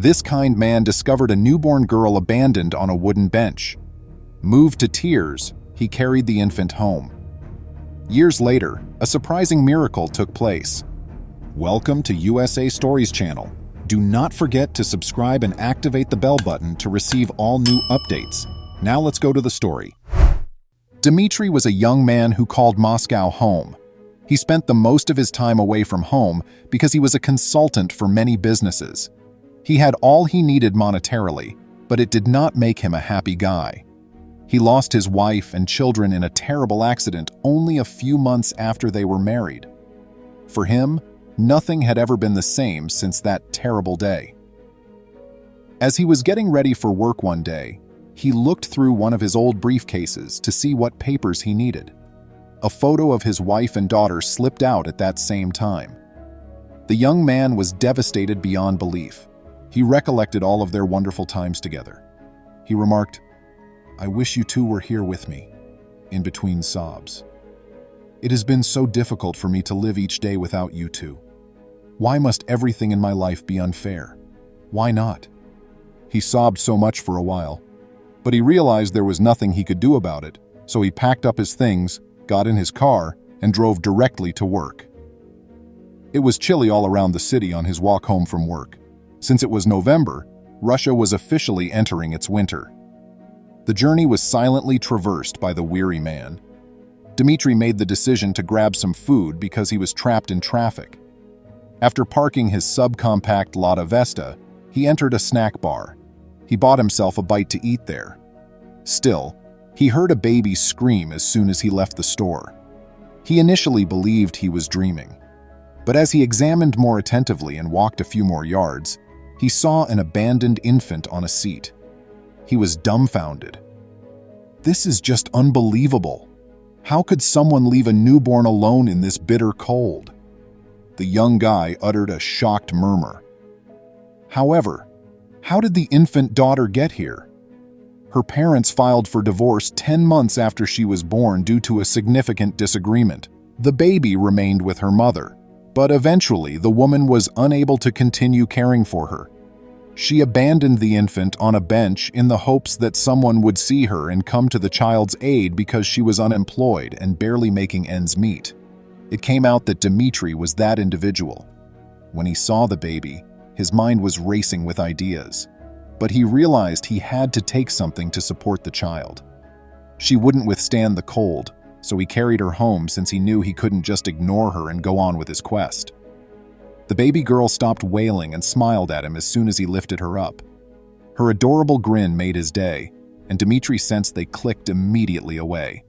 This kind man discovered a newborn girl abandoned on a wooden bench. Moved to tears, he carried the infant home. Years later, a surprising miracle took place. Welcome to USA Stories channel. Do not forget to subscribe and activate the bell button to receive all new updates. Now let's go to the story. Dmitry was a young man who called Moscow home. He spent the most of his time away from home because he was a consultant for many businesses. He had all he needed monetarily, but it did not make him a happy guy. He lost his wife and children in a terrible accident only a few months after they were married. For him, nothing had ever been the same since that terrible day. As he was getting ready for work one day, he looked through one of his old briefcases to see what papers he needed. A photo of his wife and daughter slipped out at that same time. The young man was devastated beyond belief. He recollected all of their wonderful times together. He remarked, "I wish you two were here with me," in between sobs. "It has been so difficult for me to live each day without you two. Why must everything in my life be unfair? Why not?" He sobbed so much for a while, but he realized there was nothing he could do about it, so he packed up his things, got in his car, and drove directly to work. It was chilly all around the city on his walk home from work. Since it was November, Russia was officially entering its winter. The journey was silently traversed by the weary man. Dmitry made the decision to grab some food because he was trapped in traffic. After parking his subcompact Lada Vesta, he entered a snack bar. He bought himself a bite to eat there. Still, he heard a baby scream as soon as he left the store. He initially believed he was dreaming. But as he examined more attentively and walked a few more yards, he saw an abandoned infant on a seat. He was dumbfounded. "This is just unbelievable. How could someone leave a newborn alone in this bitter cold?" The young guy uttered a shocked murmur. However, how did the infant daughter get here? Her parents filed for divorce 10 months after she was born due to a significant disagreement. The baby remained with her mother, but eventually the woman was unable to continue caring for her. She abandoned the infant on a bench in the hopes that someone would see her and come to the child's aid because she was unemployed and barely making ends meet. It came out that Dmitry was that individual. When he saw the baby, his mind was racing with ideas, but he realized he had to take something to support the child. She wouldn't withstand the cold, so he carried her home since he knew he couldn't just ignore her and go on with his quest. The baby girl stopped wailing and smiled at him as soon as he lifted her up. Her adorable grin made his day, and Dmitry sensed they clicked immediately away.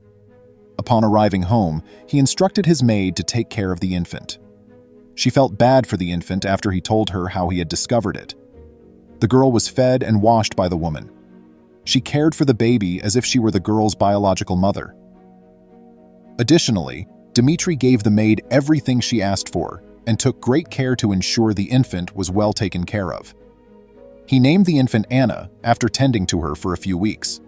Upon arriving home, he instructed his maid to take care of the infant. She felt bad for the infant after he told her how he had discovered it. The girl was fed and washed by the woman. She cared for the baby as if she were the girl's biological mother. Additionally, Dmitry gave the maid everything she asked for and took great care to ensure the infant was well taken care of. He named the infant Anna after tending to her for a few weeks.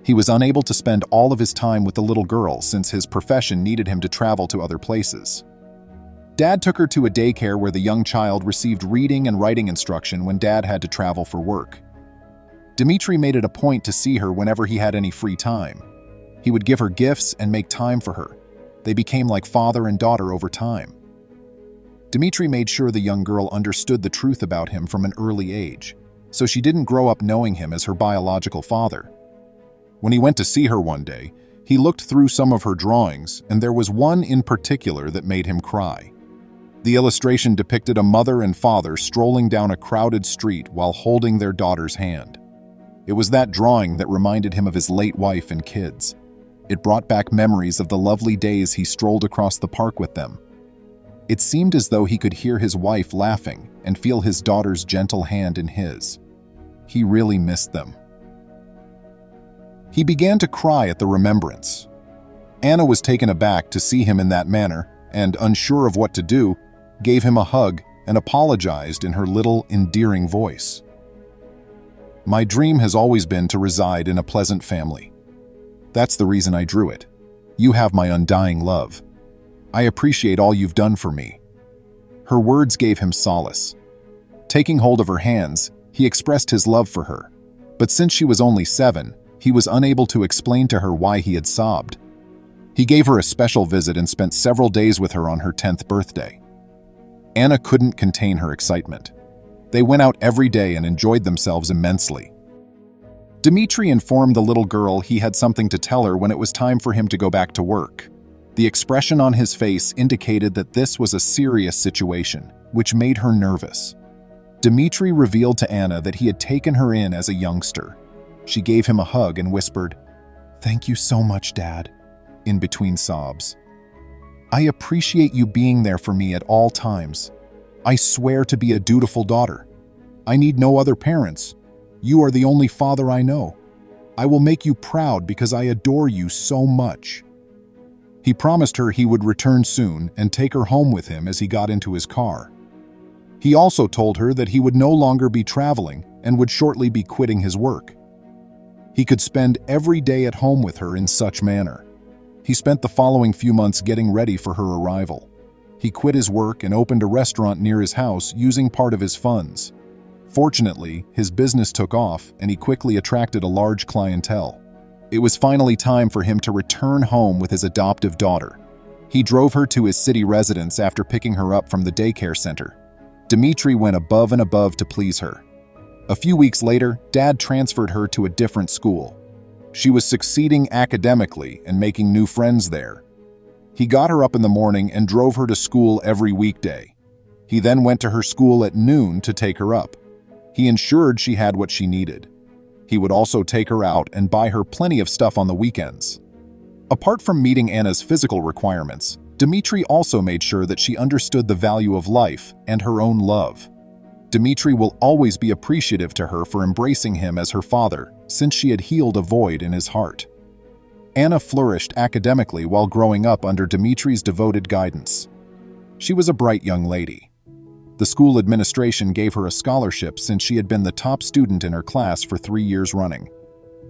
He was unable to spend all of his time with the little girl since his profession needed him to travel to other places. Dad took her to a daycare where the young child received reading and writing instruction when Dad had to travel for work. Dmitry made it a point to see her whenever he had any free time. He would give her gifts and make time for her. They became like father and daughter over time. Dmitry made sure the young girl understood the truth about him from an early age, so she didn't grow up knowing him as her biological father. When he went to see her one day, he looked through some of her drawings, and there was one in particular that made him cry. The illustration depicted a mother and father strolling down a crowded street while holding their daughter's hand. It was that drawing that reminded him of his late wife and kids. It brought back memories of the lovely days he strolled across the park with them. It seemed as though he could hear his wife laughing and feel his daughter's gentle hand in his. He really missed them. He began to cry at the remembrance. Anna was taken aback to see him in that manner and, unsure of what to do, gave him a hug and apologized in her little, endearing voice. "My dream has always been to reside in a pleasant family. That's the reason I drew it. You have my undying love. I appreciate all you've done for me." Her words gave him solace. Taking hold of her hands, He expressed his love for her, but since she was only 7, he was unable to explain to her why he had sobbed. He gave her a special visit and spent several days with her on her 10th birthday. Anna couldn't contain her excitement. They went out every day and enjoyed themselves immensely. Dmitri informed the little girl he had something to tell her when it was time for him to go back to work. The expression on his face indicated that this was a serious situation, which made her nervous. Dmitri revealed to Anna that he had taken her in as a youngster. She gave him a hug and whispered, "Thank you so much, Dad," in between sobs. "I appreciate you being there for me at all times. I swear to be a dutiful daughter. I need no other parents. You are the only father I know. I will make you proud because I adore you so much." He promised her he would return soon and take her home with him as he got into his car. He also told her that he would no longer be traveling and would shortly be quitting his work. He could spend every day at home with her in such manner. He spent the following few months getting ready for her arrival. He quit his work and opened a restaurant near his house using part of his funds. Fortunately, his business took off and he quickly attracted a large clientele. It was finally time for him to return home with his adoptive daughter. He drove her to his city residence after picking her up from the daycare center. Dmitri went above and above to please her. A few weeks later, Dad transferred her to a different school. She was succeeding academically and making new friends there. He got her up in the morning and drove her to school every weekday. He then went to her school at noon to take her up. He ensured she had what she needed. He would also take her out and buy her plenty of stuff on the weekends. Apart from meeting Anna's physical requirements, Dmitri also made sure that she understood the value of life and her own love. Dmitri will always be appreciative to her for embracing him as her father, since she had healed a void in his heart. Anna flourished academically while growing up under Dmitri's devoted guidance. She was a bright young lady. The school administration gave her a scholarship since she had been the top student in her class for 3 years running.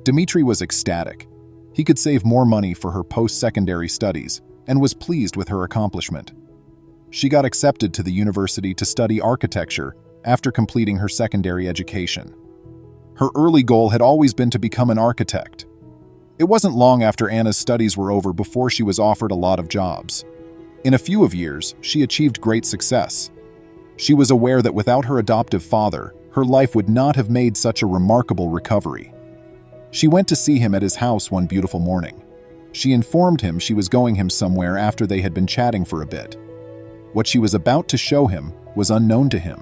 Dmitri was ecstatic. He could save more money for her post-secondary studies and was pleased with her accomplishment. She got accepted to the university to study architecture after completing her secondary education. Her early goal had always been to become an architect. It wasn't long after Anna's studies were over before she was offered a lot of jobs. In a few years, she achieved great success. She was aware that without her adoptive father, her life would not have made such a remarkable recovery. She went to see him at his house one beautiful morning. She informed him she was going him somewhere after they had been chatting for a bit. What she was about to show him was unknown to him.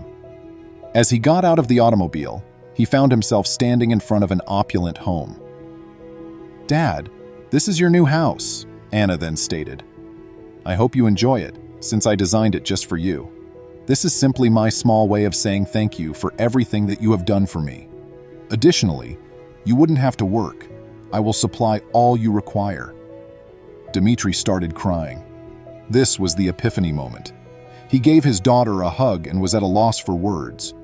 As he got out of the automobile, he found himself standing in front of an opulent home. "Dad, this is your new house," Anna then stated. "I hope you enjoy it, since I designed it just for you. This is simply my small way of saying thank you for everything that you have done for me. Additionally, you wouldn't have to work. I will supply all you require." Dmitri started crying. This was the epiphany moment. He gave his daughter a hug and was at a loss for words.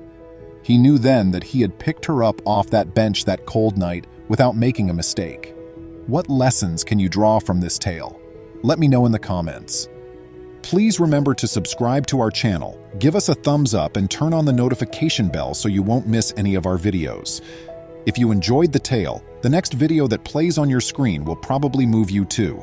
He knew then that he had picked her up off that bench that cold night without making a mistake. What lessons can you draw from this tale? Let me know in the comments. Please remember to subscribe to our channel, give us a thumbs up, and turn on the notification bell so you won't miss any of our videos. If you enjoyed the tale, the next video that plays on your screen will probably move you too.